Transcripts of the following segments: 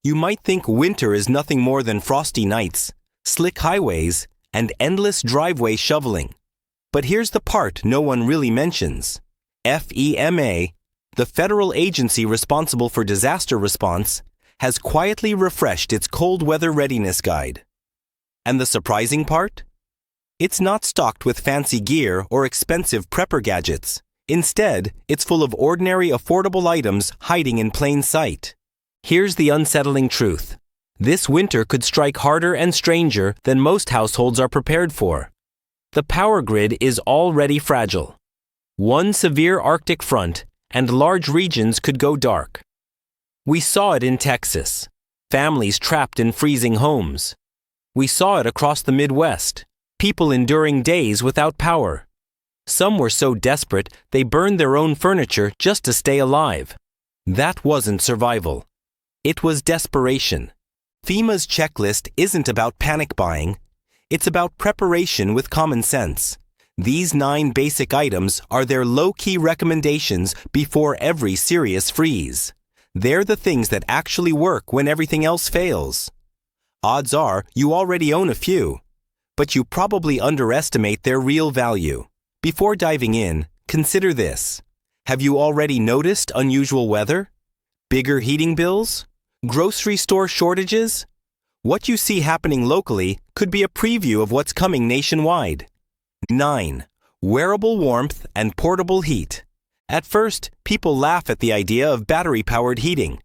You might think winter is nothing more than frosty nights, slick highways, and endless driveway shoveling. But here's the part no one really mentions. FEMA, the federal agency responsible for disaster response, has quietly refreshed its cold weather readiness guide. And the surprising part? It's not stocked with fancy gear or expensive prepper gadgets. Instead, it's full of ordinary, affordable items hiding in plain sight. Here's the unsettling truth. This winter could strike harder and stranger than most households are prepared for. The power grid is already fragile. One severe Arctic front, and large regions could go dark. We saw it in Texas. Families trapped in freezing homes. We saw it across the Midwest. People enduring days without power. Some were so desperate they burned their own furniture just to stay alive. That wasn't survival. It was desperation. FEMA's checklist isn't about panic buying. It's about preparation with common sense. These 9 basic items are their low-key recommendations before every serious freeze. They're the things that actually work when everything else fails. Odds are you already own a few, but you probably underestimate their real value. Before diving in, consider this. Have you already noticed unusual weather? Bigger heating bills? Grocery store shortages? What you see happening locally could be a preview of what's coming nationwide. 9. Wearable warmth and portable heat. At first, people laugh at the idea of battery-powered heating.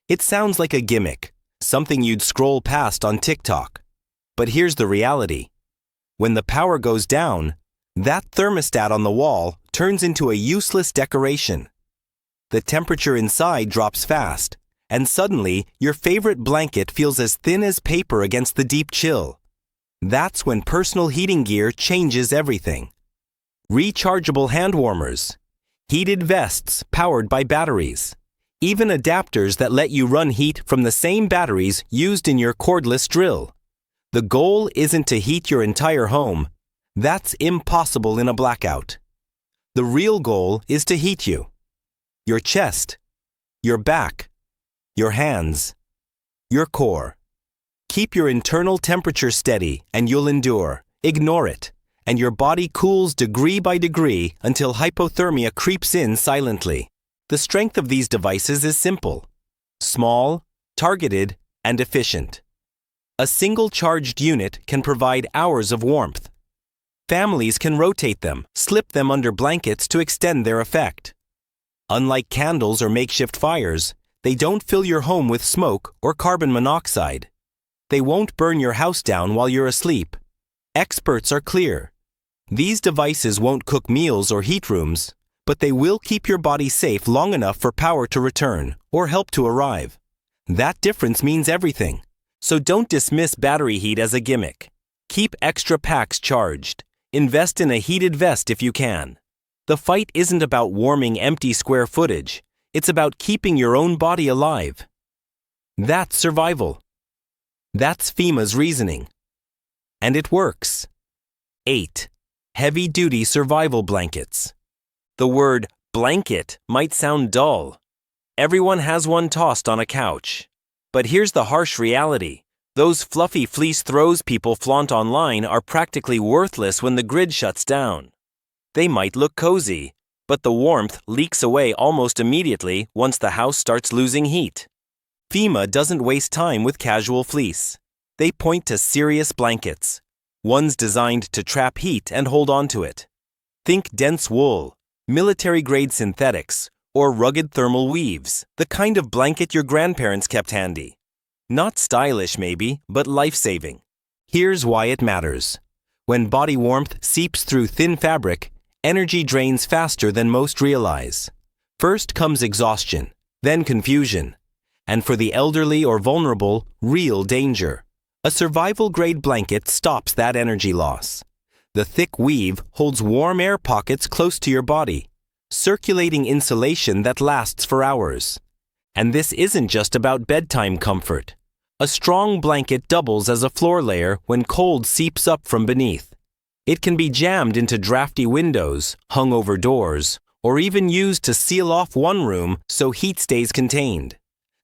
It sounds like a gimmick, something you'd scroll past on TikTok. But here's the reality. When the power goes down, that thermostat on the wall turns into a useless decoration. The temperature inside drops fast, and suddenly your favorite blanket feels as thin as paper against the deep chill. That's when personal heating gear changes everything. Rechargeable hand warmers, heated vests powered by batteries, even adapters that let you run heat from the same batteries used in your cordless drill. The goal isn't to heat your entire home. That's impossible in a blackout. The real goal is to heat you. Your chest, your back, your hands, your core. Keep your internal temperature steady and you'll endure. Ignore it, and your body cools degree by degree until hypothermia creeps in silently. The strength of these devices is simple. Small, targeted, and efficient. A single charged unit can provide hours of warmth. Families can rotate them, slip them under blankets to extend their effect. Unlike candles or makeshift fires, they don't fill your home with smoke or carbon monoxide. They won't burn your house down while you're asleep. Experts are clear. These devices won't cook meals or heat rooms, but they will keep your body safe long enough for power to return or help to arrive. That difference means everything. So don't dismiss battery heat as a gimmick. Keep extra packs charged. Invest in a heated vest if you can. The fight isn't about warming empty square footage. It's about keeping your own body alive. That's survival. That's FEMA's reasoning. And it works. 8. Heavy-duty survival blankets. The word blanket might sound dull. Everyone has one tossed on a couch. But here's the harsh reality. Those fluffy fleece throws people flaunt online are practically worthless when the grid shuts down. They might look cozy, but the warmth leaks away almost immediately once the house starts losing heat. FEMA doesn't waste time with casual fleece. They point to serious blankets, ones designed to trap heat and hold on to it. Think dense wool, military-grade synthetics, or rugged thermal weaves, the kind of blanket your grandparents kept handy. Not stylish maybe, but life-saving. Here's why it matters. When body warmth seeps through thin fabric, energy drains faster than most realize. First comes exhaustion, then confusion, and for the elderly or vulnerable, real danger. A survival-grade blanket stops that energy loss. The thick weave holds warm air pockets close to your body, circulating insulation that lasts for hours. And this isn't just about bedtime comfort. A strong blanket doubles as a floor layer when cold seeps up from beneath. It can be jammed into drafty windows, hung over doors, or even used to seal off one room so heat stays contained.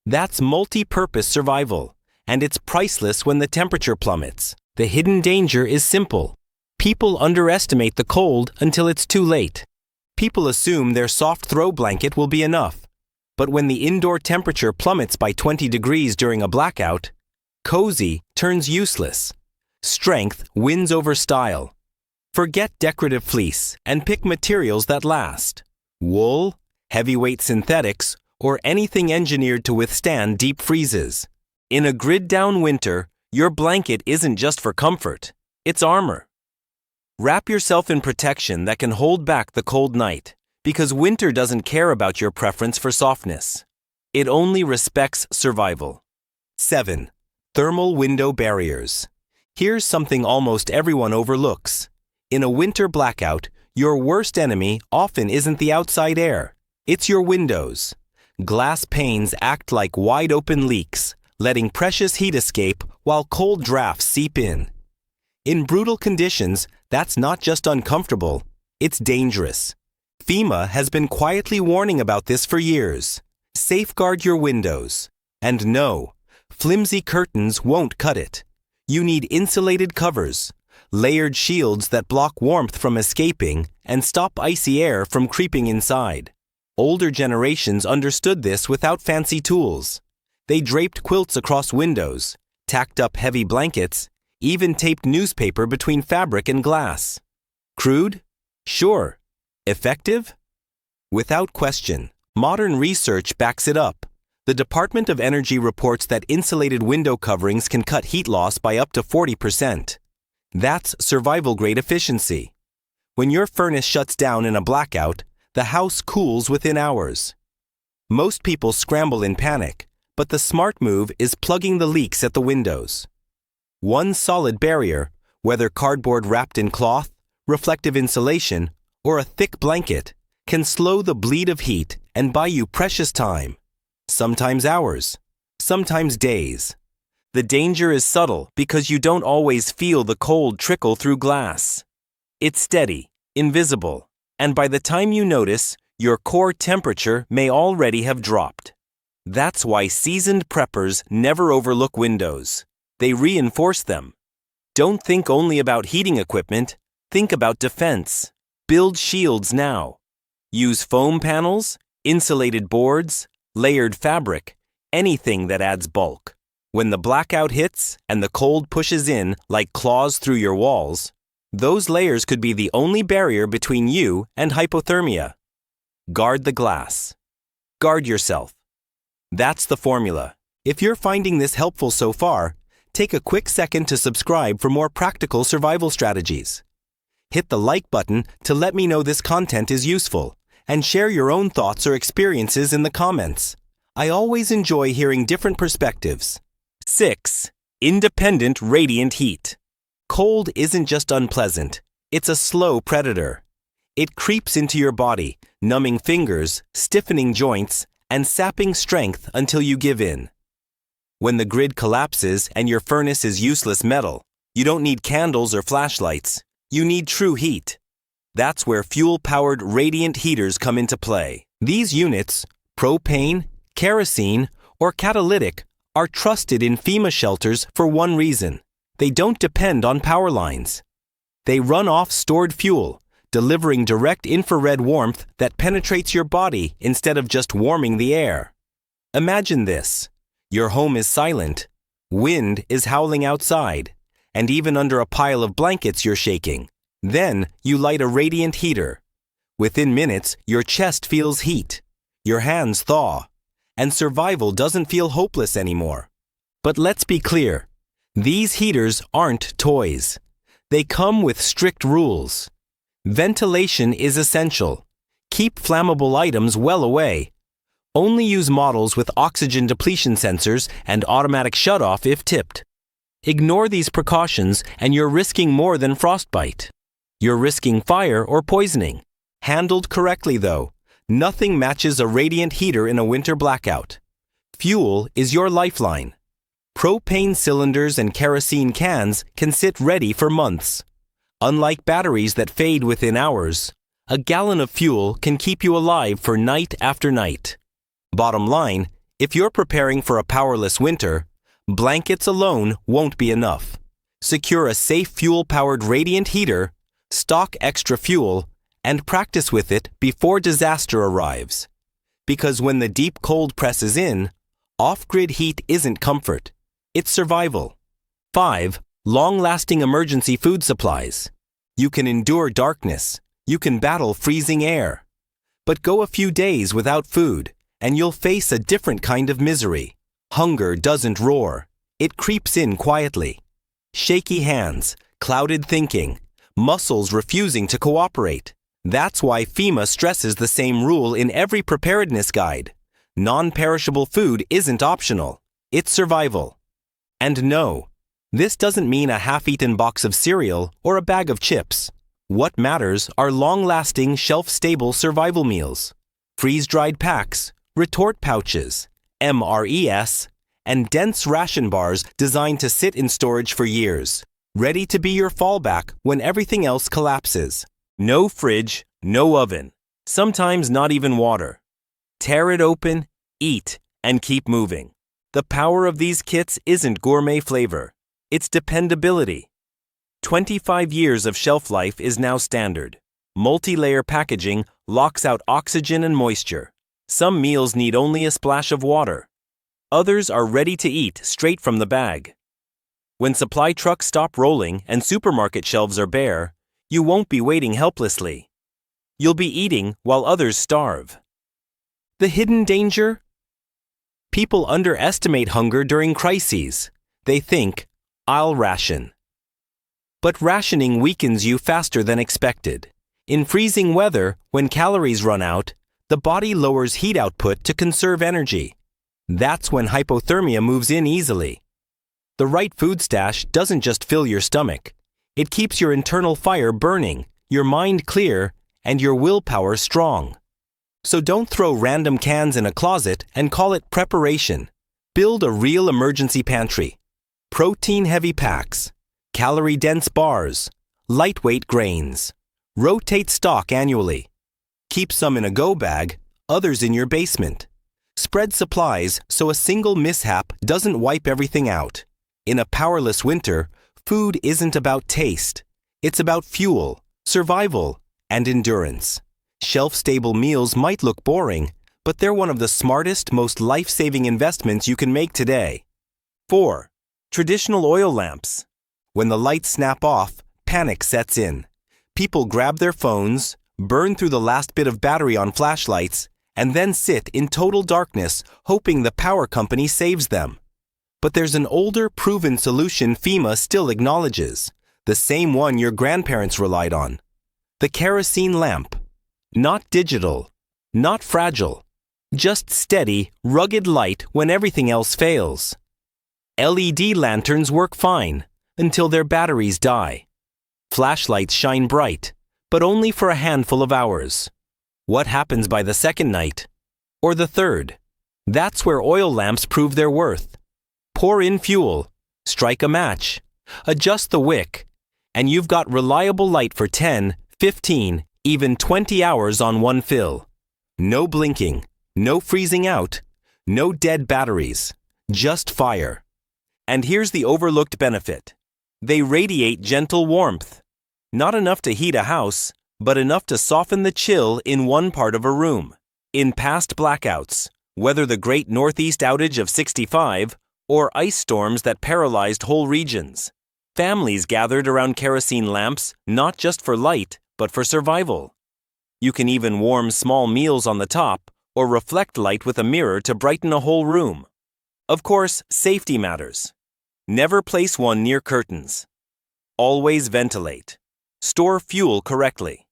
That's multi-purpose survival, and it's priceless when the temperature plummets. The hidden danger is simple. People underestimate the cold until it's too late. People assume their soft throw blanket will be enough. But when the indoor temperature plummets by 20 degrees during a blackout, cozy turns useless. Strength wins over style. Forget decorative fleece and pick materials that last. Wool, heavyweight synthetics, or anything engineered to withstand deep freezes. In a grid-down winter, your blanket isn't just for comfort, it's armor. Wrap yourself in protection that can hold back the cold night, because winter doesn't care about your preference for softness. It only respects survival. 7. Thermal window barriers. Here's something almost everyone overlooks. In a winter blackout, your worst enemy often isn't the outside air. It's your windows. Glass panes act like wide-open leaks, letting precious heat escape while cold drafts seep in. In brutal conditions, that's not just uncomfortable, it's dangerous. FEMA has been quietly warning about this for years. Safeguard your windows. And no, flimsy curtains won't cut it. You need insulated covers, layered shields that block warmth from escaping and stop icy air from creeping inside. Older generations understood this without fancy tools. They draped quilts across windows, tacked up heavy blankets, even taped newspaper between fabric and glass. Crude? Sure. Effective? Without question. Modern research backs it up. The Department of Energy reports that insulated window coverings can cut heat loss by up to 40%. That's survival-grade efficiency. When your furnace shuts down in a blackout, the house cools within hours. Most people scramble in panic, but the smart move is plugging the leaks at the windows. One solid barrier, whether cardboard wrapped in cloth, reflective insulation, or a thick blanket, can slow the bleed of heat and buy you precious time. Sometimes hours, sometimes days. The danger is subtle because you don't always feel the cold trickle through glass. It's steady, invisible, and by the time you notice, your core temperature may already have dropped. That's why seasoned preppers never overlook windows. They reinforce them. Don't think only about heating equipment, think about defense. Build shields now. Use foam panels, insulated boards, layered fabric, anything that adds bulk. When the blackout hits and the cold pushes in like claws through your walls, those layers could be the only barrier between you and hypothermia. Guard the glass. Guard yourself. That's the formula. If you're finding this helpful so far, take a quick second to subscribe for more practical survival strategies. Hit the like button to let me know this content is useful, and share your own thoughts or experiences in the comments. I always enjoy hearing different perspectives. 6. Independent radiant heat. Cold isn't just unpleasant, it's a slow predator. It creeps into your body, numbing fingers, stiffening joints, and sapping strength until you give in. When the grid collapses and your furnace is useless metal, you don't need candles or flashlights, you need true heat. That's where fuel-powered radiant heaters come into play. These units, propane, kerosene, or catalytic, are trusted in FEMA shelters for one reason. They don't depend on power lines. They run off stored fuel, delivering direct infrared warmth that penetrates your body instead of just warming the air. Imagine this. Your home is silent, wind is howling outside, and even under a pile of blankets you're shaking. Then you light a radiant heater. Within minutes, your chest feels heat, your hands thaw, and survival doesn't feel hopeless anymore. But let's be clear, these heaters aren't toys. They come with strict rules. Ventilation is essential. Keep flammable items well away. Only use models with oxygen depletion sensors and automatic shutoff if tipped. Ignore these precautions and you're risking more than frostbite. You're risking fire or poisoning. Handled correctly though, nothing matches a radiant heater in a winter blackout. Fuel is your lifeline. Propane cylinders and kerosene cans can sit ready for months. Unlike batteries that fade within hours, a gallon of fuel can keep you alive for night after night. Bottom line, If you're preparing for a powerless winter, blankets alone won't be enough. Secure a safe fuel-powered radiant heater, stock extra fuel, and practice with it before disaster arrives. Because when the deep cold presses in, off-grid heat isn't comfort, it's survival. 5. Long-lasting emergency food supplies. You can endure darkness. You can battle freezing air. But go a few days without food, and you'll face a different kind of misery. Hunger doesn't roar. It creeps in quietly. Shaky hands, clouded thinking, muscles refusing to cooperate. That's why FEMA stresses the same rule in every preparedness guide. Non-perishable food isn't optional. It's survival. And no, this doesn't mean a half-eaten box of cereal or a bag of chips. What matters are long-lasting, shelf-stable survival meals. Freeze-dried packs, retort pouches, MRES, and dense ration bars designed to sit in storage for years, ready to be your fallback when everything else collapses. No fridge, no oven, sometimes not even water. Tear it open, eat, and keep moving. The power of these kits isn't gourmet flavor, it's dependability. 25 years of shelf life is now standard. Multi-layer packaging locks out oxygen and moisture. Some meals need only a splash of water. Others are ready to eat straight from the bag. When supply trucks stop rolling and supermarket shelves are bare, you won't be waiting helplessly. You'll be eating while others starve. The hidden danger? People underestimate hunger during crises. They think, I'll ration. But rationing weakens you faster than expected. In freezing weather, when calories run out, the body lowers heat output to conserve energy. That's when hypothermia moves in easily. The right food stash doesn't just fill your stomach. It keeps your internal fire burning, your mind clear, and your willpower strong. So don't throw random cans in a closet and call it preparation. Build a real emergency pantry. Protein-heavy packs, calorie-dense bars, lightweight grains. Rotate stock annually. Keep some in a go bag, others in your basement. Spread supplies so a single mishap doesn't wipe everything out. In a powerless winter, food isn't about taste. It's about fuel, survival, and endurance. Shelf-stable meals might look boring, but they're one of the smartest, most life-saving investments you can make today. 4. Traditional oil lamps. When the lights snap off, panic sets in. People grab their phones, burn through the last bit of battery on flashlights, and then sit in total darkness, hoping the power company saves them. But there's an older, proven solution FEMA still acknowledges, the same one your grandparents relied on. The kerosene lamp. Not digital, not fragile, just steady, rugged light when everything else fails. LED lanterns work fine until their batteries die. Flashlights shine bright, but only for a handful of hours. What happens by the second night? Or the third? That's where oil lamps prove their worth. Pour in fuel, strike a match, adjust the wick, and you've got reliable light for 10, 15, even 20 hours on one fill. No blinking, no freezing out, no dead batteries, just fire. And here's the overlooked benefit. They radiate gentle warmth. Not enough to heat a house, but enough to soften the chill in one part of a room. In past blackouts, whether the great Northeast outage of '65 or ice storms that paralyzed whole regions, families gathered around kerosene lamps not just for light, but for survival. You can even warm small meals on the top or reflect light with a mirror to brighten a whole room. Of course, safety matters. Never place one near curtains. Always ventilate. Store fuel correctly.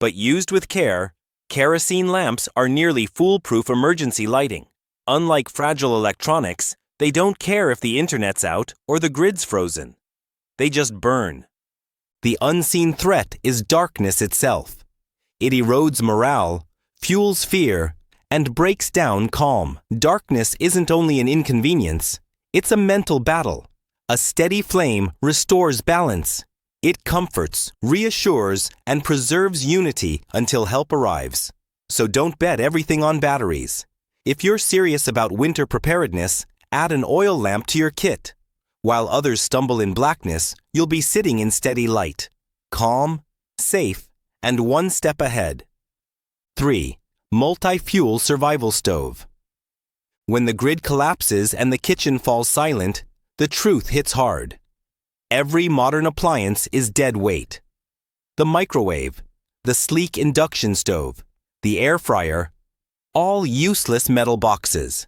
But used with care, kerosene lamps are nearly foolproof emergency lighting. Unlike fragile electronics, they don't care if the internet's out or the grid's frozen. They just burn. The unseen threat is darkness itself. It erodes morale, fuels fear, and breaks down calm. Darkness isn't only an inconvenience, it's a mental battle. A steady flame restores balance. It comforts, reassures, and preserves unity until help arrives. So don't bet everything on batteries. If you're serious about winter preparedness, add an oil lamp to your kit. While others stumble in blackness, you'll be sitting in steady light, calm, safe, and one step ahead. 3. Multi-fuel survival stove. When the grid collapses and the kitchen falls silent, the truth hits hard. Every modern appliance is dead weight. The microwave, the sleek induction stove, the air fryer, all useless metal boxes.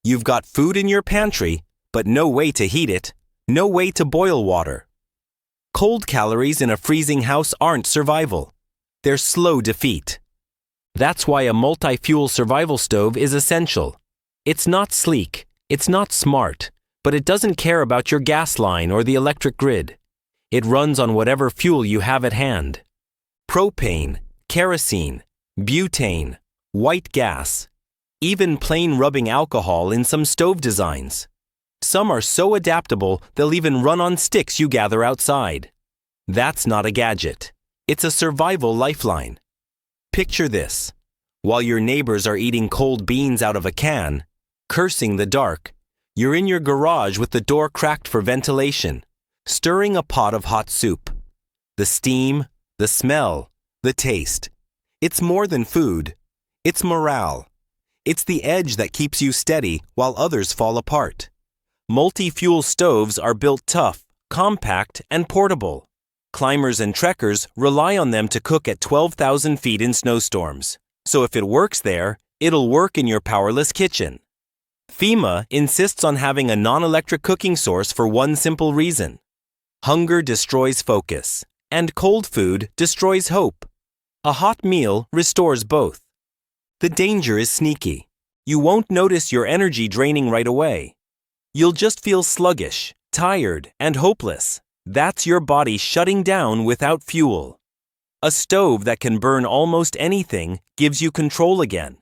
You've got food in your pantry, but no way to heat it, no way to boil water. Cold calories in a freezing house aren't survival. They're slow defeat. That's why a multi-fuel survival stove is essential. It's not sleek, it's not smart, but it doesn't care about your gas line or the electric grid. It runs on whatever fuel you have at hand. Propane, kerosene, butane, white gas, even plain rubbing alcohol in some stove designs. Some are so adaptable they'll even run on sticks you gather outside. That's not a gadget. It's a survival lifeline. Picture this. While your neighbors are eating cold beans out of a can, cursing the dark, you're in your garage with the door cracked for ventilation, stirring a pot of hot soup. The steam, the smell, the taste. It's more than food. It's morale. It's the edge that keeps you steady while others fall apart. Multi-fuel stoves are built tough, compact, and portable. Climbers and trekkers rely on them to cook at 12,000 feet in snowstorms. So if it works there, it'll work in your powerless kitchen. FEMA insists on having a non-electric cooking source for one simple reason. Hunger destroys focus, and cold food destroys hope. A hot meal restores both. The danger is sneaky. You won't notice your energy draining right away. You'll just feel sluggish, tired, and hopeless. That's your body shutting down without fuel. A stove that can burn almost anything gives you control again.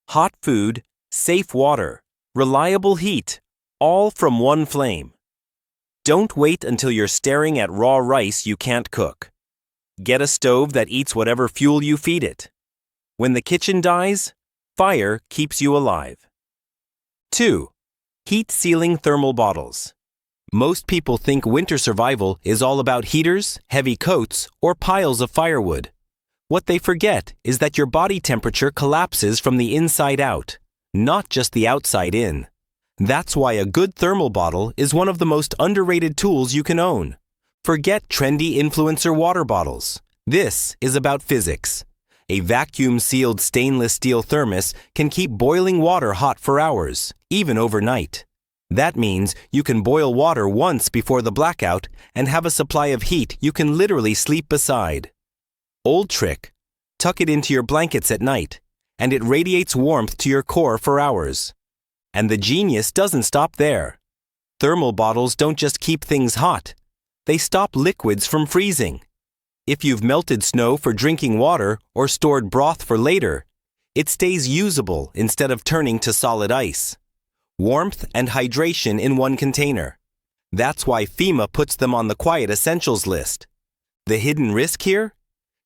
Hot food, safe water, reliable heat, all from one flame. Don't wait until you're staring at raw rice you can't cook. Get a stove that eats whatever fuel you feed it. When the kitchen dies, fire keeps you alive. 2. Heat-sealing thermal bottles. Most people think winter survival is all about heaters, heavy coats, or piles of firewood. What they forget is that your body temperature collapses from the inside out, not just the outside in. That's why a good thermal bottle is one of the most underrated tools you can own. Forget trendy influencer water bottles. This is about physics. A vacuum-sealed stainless steel thermos can keep boiling water hot for hours, even overnight. That means you can boil water once before the blackout and have a supply of heat you can literally sleep beside. Old trick. Tuck it into your blankets at night, and it radiates warmth to your core for hours. And the genius doesn't stop there. Thermal bottles don't just keep things hot. They stop liquids from freezing. If you've melted snow for drinking water or stored broth for later, it stays usable instead of turning to solid ice. Warmth and hydration in one container. That's why FEMA puts them on the quiet essentials list. The hidden risk here?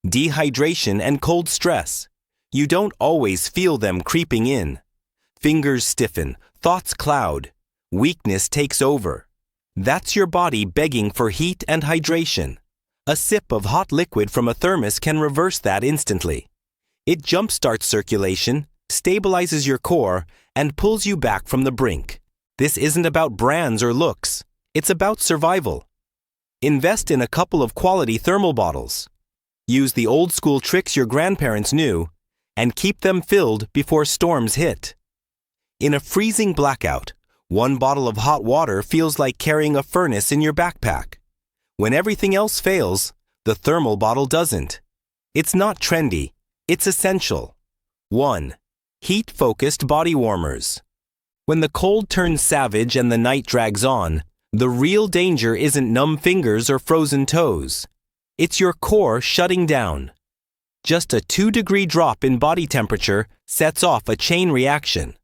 Dehydration and cold stress. You don't always feel them creeping in. Fingers stiffen, thoughts cloud. Weakness takes over. That's your body begging for heat and hydration. A sip of hot liquid from a thermos can reverse that instantly. It jumpstarts circulation, stabilizes your core, and pulls you back from the brink. This isn't about brands or looks. It's about survival. Invest in a couple of quality thermal bottles. Use the old-school tricks your grandparents knew, and keep them filled before storms hit. In a freezing blackout, one bottle of hot water feels like carrying a furnace in your backpack. When everything else fails, the thermal bottle doesn't. It's not trendy. It's essential. 1. Heat-focused body warmers. When the cold turns savage and the night drags on, the real danger isn't numb fingers or frozen toes. It's your core shutting down. Just a 2-degree drop in body temperature sets off a chain reaction.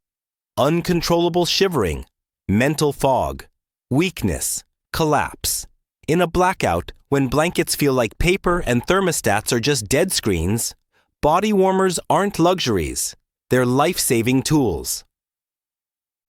Uncontrollable shivering, mental fog, weakness, collapse. In a blackout, when blankets feel like paper and thermostats are just dead screens, body warmers aren't luxuries. They're life-saving tools.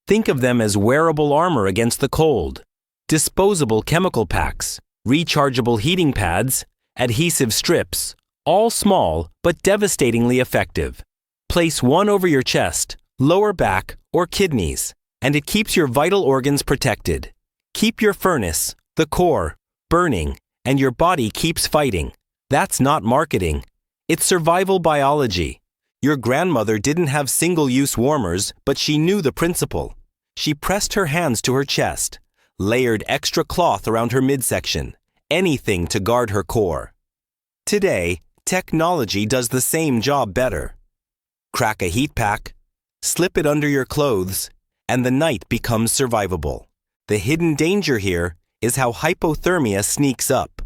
Think of them as wearable armor against the cold, disposable chemical packs, rechargeable heating pads, adhesive strips, all small but devastatingly effective. Place one over your chest, lower back, or kidneys, and it keeps your vital organs protected. Keep your furnace, the core, burning, and your body keeps fighting. That's not marketing. It's survival biology. Your grandmother didn't have single-use warmers, but she knew the principle. She pressed her hands to her chest, layered extra cloth around her midsection, anything to guard her core. Today, technology does the same job better. Crack a heat pack, slip it under your clothes, and the night becomes survivable. The hidden danger here is how hypothermia sneaks up.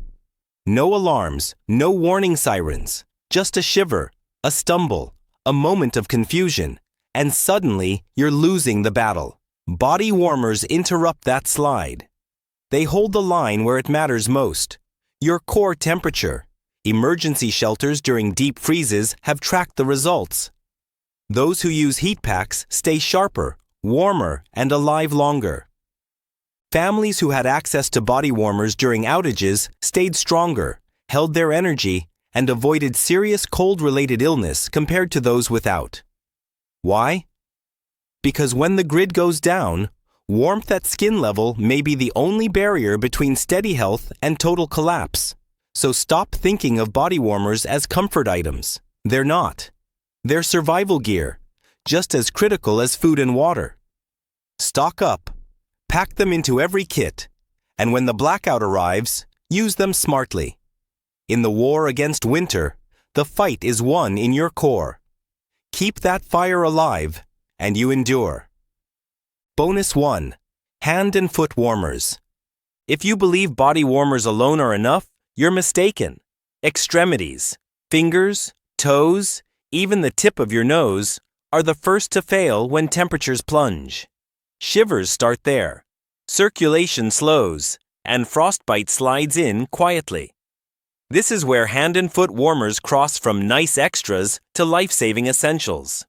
No alarms, no warning sirens, just a shiver, a stumble, a moment of confusion, and suddenly you're losing the battle. Body warmers interrupt that slide. They hold the line where it matters most, your core temperature. Emergency shelters during deep freezes have tracked the results. Those who use heat packs stay sharper, warmer, and alive longer. Families who had access to body warmers during outages stayed stronger, held their energy, and avoided serious cold-related illness compared to those without. Why? Because when the grid goes down, warmth at skin level may be the only barrier between steady health and total collapse. So stop thinking of body warmers as comfort items. They're not. They're survival gear, just as critical as food and water. Stock up, pack them into every kit, and when the blackout arrives, use them smartly. In the war against winter, the fight is won in your core. Keep that fire alive, and you endure. Bonus 1. Hand and foot warmers. If you believe body warmers alone are enough, you're mistaken. Extremities, fingers, toes, even the tip of your nose, are the first to fail when temperatures plunge. Shivers start there, circulation slows, and frostbite slides in quietly. This is where hand and foot warmers cross from nice extras to life-saving essentials.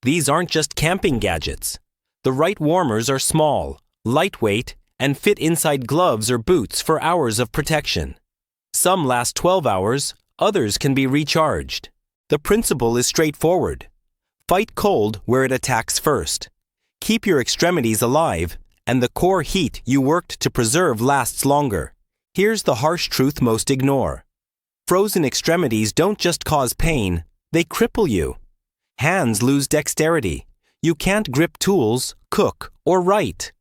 These aren't just camping gadgets. The right warmers are small, lightweight, and fit inside gloves or boots for hours of protection. Some last 12 hours, others can be recharged. The principle is straightforward. Fight cold where it attacks first. Keep your extremities alive, and the core heat you worked to preserve lasts longer. Here's the harsh truth most ignore. Frozen extremities don't just cause pain, they cripple you. Hands lose dexterity. You can't grip tools, cook, or write.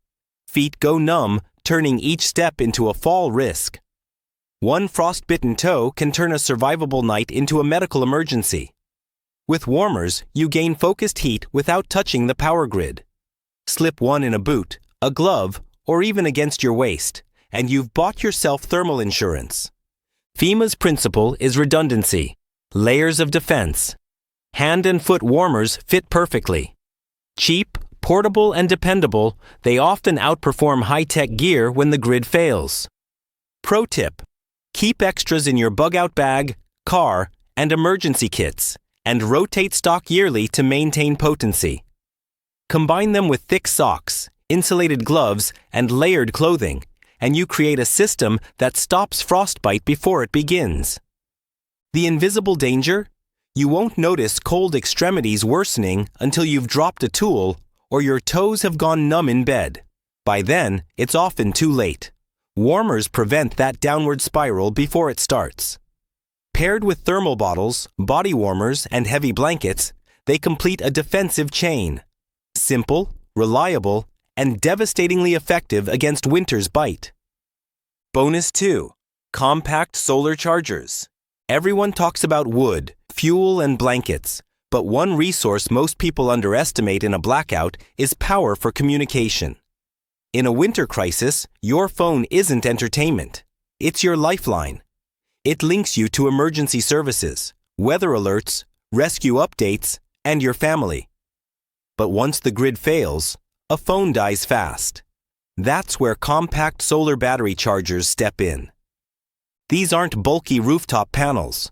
Feet go numb, turning each step into a fall risk. One frostbitten toe can turn a survivable night into a medical emergency. With warmers, you gain focused heat without touching the power grid. Slip one in a boot, a glove, or even against your waist, and you've bought yourself thermal insurance. FEMA's principle is redundancy, layers of defense. Hand and foot warmers fit perfectly. Cheap, portable, and dependable, they often outperform high-tech gear when the grid fails. Pro tip: keep extras in your bug-out bag, car, and emergency kits, and rotate stock yearly to maintain potency. Combine them with thick socks, insulated gloves, and layered clothing, and you create a system that stops frostbite before it begins. The invisible danger? You won't notice cold extremities worsening until you've dropped a tool or your toes have gone numb in bed. By then, it's often too late. Warmers prevent that downward spiral before it starts. Paired with thermal bottles, body warmers, and heavy blankets, they complete a defensive chain. Simple, reliable, and devastatingly effective against winter's bite. Bonus 2. Compact solar chargers. Everyone talks about wood, fuel, and blankets, but one resource most people underestimate in a blackout is power for communication. In a winter crisis, your phone isn't entertainment. It's your lifeline. It links you to emergency services, weather alerts, rescue updates, and your family. But once the grid fails, a phone dies fast. That's where compact solar battery chargers step in. These aren't bulky rooftop panels.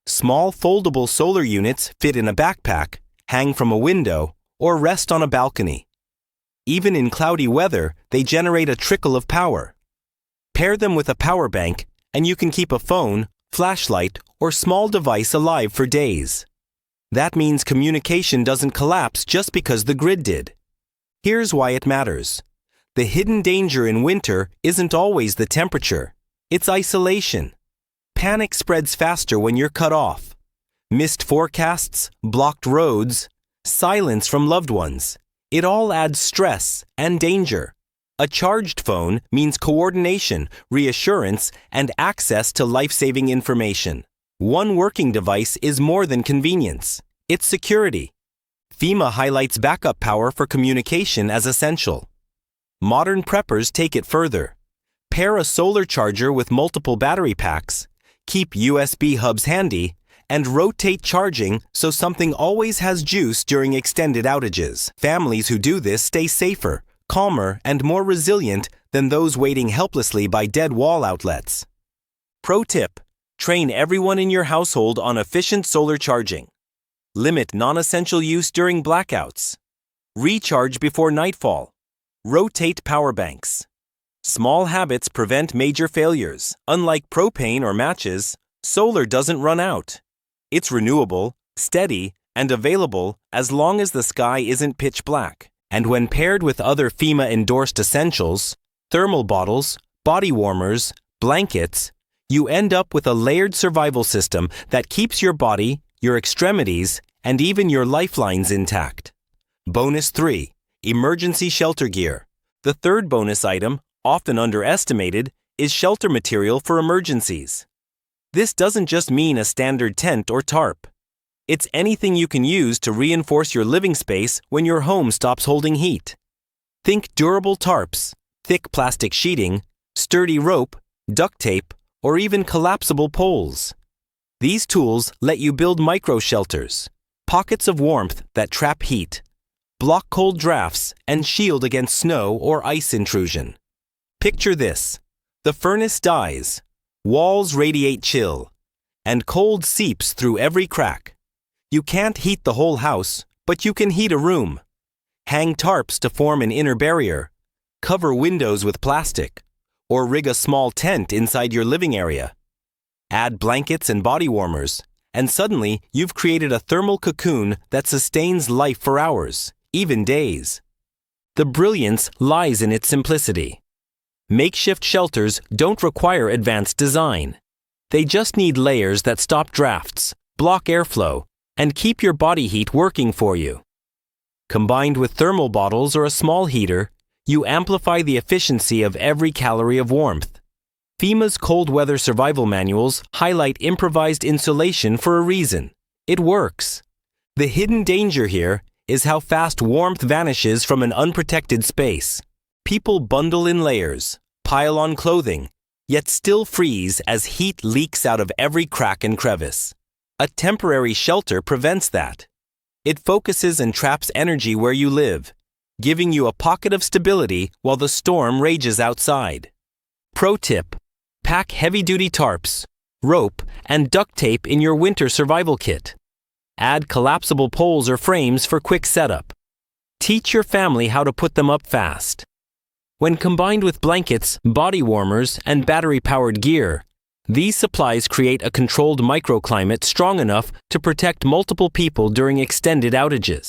Small foldable solar units fit in a backpack, hang from a window, or rest on a balcony. Even in cloudy weather, they generate a trickle of power. Pair them with a power bank, and you can keep a phone, flashlight, or small device alive for days. That means communication doesn't collapse just because the grid did. Here's why it matters. The hidden danger in winter isn't always the temperature. It's isolation. Panic spreads faster when you're cut off. Missed forecasts, blocked roads, silence from loved ones. It all adds stress and danger. A charged phone means coordination, reassurance, and access to life-saving information. One working device is more than convenience. It's security. FEMA highlights backup power for communication as essential. Modern preppers take it further. Pair a solar charger with multiple battery packs, keep USB hubs handy, and rotate charging so something always has juice during extended outages. Families who do this stay safer, calmer, and more resilient than those waiting helplessly by dead wall outlets. Pro tip: train everyone in your household on efficient solar charging. Limit non-essential use during blackouts. Recharge before nightfall. Rotate power banks. Small habits prevent major failures. Unlike propane or matches, solar doesn't run out. It's renewable, steady, and available as long as the sky isn't pitch black. And when paired with other FEMA-endorsed essentials, thermal bottles, body warmers, blankets, you end up with a layered survival system that keeps your body, your extremities, and even your lifelines intact. Bonus 3. Emergency shelter gear. The third bonus item, often underestimated, is shelter material for emergencies. This doesn't just mean a standard tent or tarp. It's anything you can use to reinforce your living space when your home stops holding heat. Think durable tarps, thick plastic sheeting, sturdy rope, duct tape, or even collapsible poles. These tools let you build micro-shelters, pockets of warmth that trap heat, block cold drafts, and shield against snow or ice intrusion. Picture this. The furnace dies, walls radiate chill, and cold seeps through every crack. You can't heat the whole house, but you can heat a room. Hang tarps to form an inner barrier, cover windows with plastic, or rig a small tent inside your living area. Add blankets and body warmers, and suddenly you've created a thermal cocoon that sustains life for hours, even days. The brilliance lies in its simplicity. Makeshift shelters don't require advanced design. They just need layers that stop drafts, block airflow, and keep your body heat working for you. Combined with thermal bottles or a small heater, you amplify the efficiency of every calorie of warmth. FEMA's cold weather survival manuals highlight improvised insulation for a reason. It works. The hidden danger here is how fast warmth vanishes from an unprotected space. People bundle in layers, pile on clothing, yet still freeze as heat leaks out of every crack and crevice. A temporary shelter prevents that. It focuses and traps energy where you live, giving you a pocket of stability while the storm rages outside. Pro tip: pack heavy-duty tarps, rope, and duct tape in your winter survival kit. Add collapsible poles or frames for quick setup. Teach your family how to put them up fast. When combined with blankets, body warmers, and battery-powered gear, these supplies create a controlled microclimate strong enough to protect multiple people during extended outages.